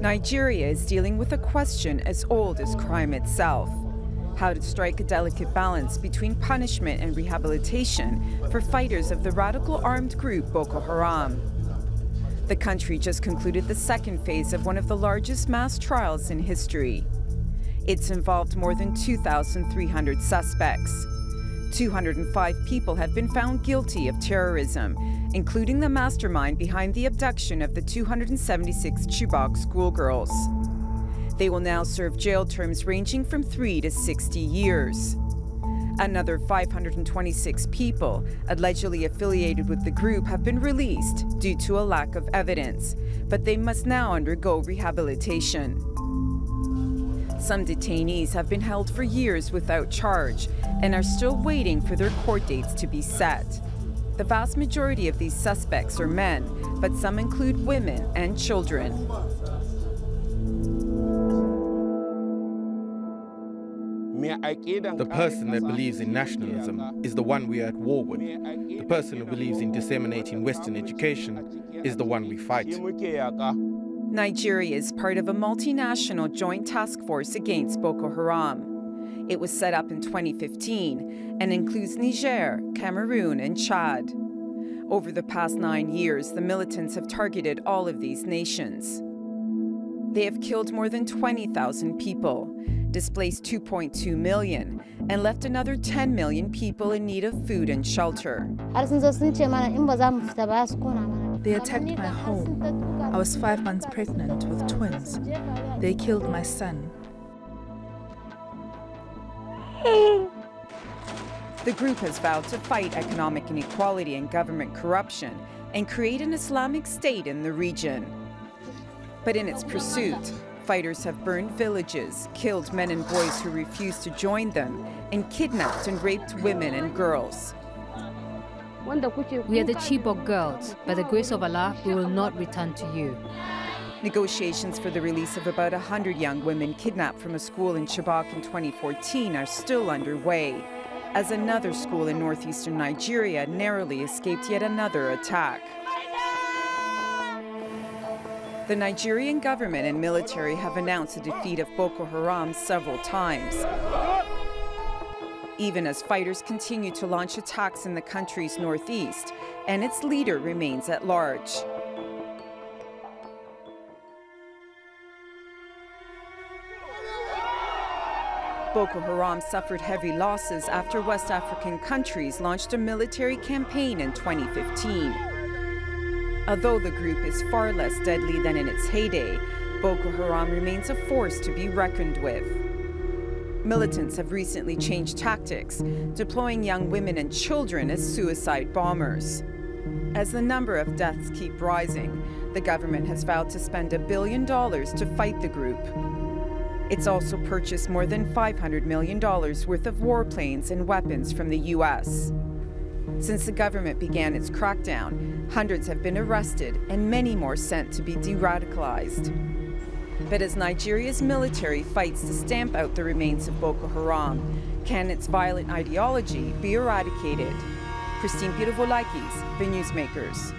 Nigeria is dealing with a question as old as crime itself: how to strike a delicate balance between punishment and rehabilitation for fighters of the radical armed group Boko Haram. The country just concluded the second phase of one of the largest mass trials in history. It's involved more than 2,300 suspects. 205 people have been found guilty of terrorism, including the mastermind behind the abduction of the 276 Chibok schoolgirls. They will now serve jail terms ranging from 3 to 60 years. Another 526 people allegedly affiliated with the group have been released due to a lack of evidence, but they must now undergo rehabilitation. Some detainees have been held for years without charge and are still waiting for their court dates to be set. The vast majority of these suspects are men, but some include women and children. The person that believes in nationalism is the one we are at war with. The person who believes in disseminating Western education is the one we fight. Nigeria is part of a multinational joint task force against Boko Haram. It was set up in 2015 and includes Niger, Cameroon, and Chad. Over the past 9 years, the militants have targeted all of these nations. They have killed more than 20,000 people, displaced 2.2 million, and left another 10 million people in need of food and shelter. They attacked my home. I was 5 months pregnant with twins. They killed my son. The group has vowed to fight economic inequality and government corruption and create an Islamic state in the region. But in its pursuit, fighters have burned villages, killed men and boys who refused to join them, and kidnapped and raped women and girls. We are the Chibok girls. By the grace of Allah, we will not return to you. Negotiations for the release of about 100 young women kidnapped from a school in Chibok in 2014 are still underway, as another school in northeastern Nigeria narrowly escaped yet another attack. The Nigerian government and military have announced the defeat of Boko Haram several times, even as fighters continue to launch attacks in the country's northeast, and its leader remains at large. Boko Haram suffered heavy losses after West African countries launched a military campaign in 2015. Although the group is far less deadly than in its heyday, Boko Haram remains a force to be reckoned with. Militants have recently changed tactics, deploying young women and children as suicide bombers. As the number of deaths keep rising, the government has vowed to spend $1 billion to fight the group. It's also purchased more than $500 million worth of warplanes and weapons from the U.S. Since the government began its crackdown, hundreds have been arrested and many more sent to be de-radicalized. But as Nigeria's military fights to stamp out the remains of Boko Haram, can its violent ideology be eradicated? Christine Pirovolakis, The Newsmakers.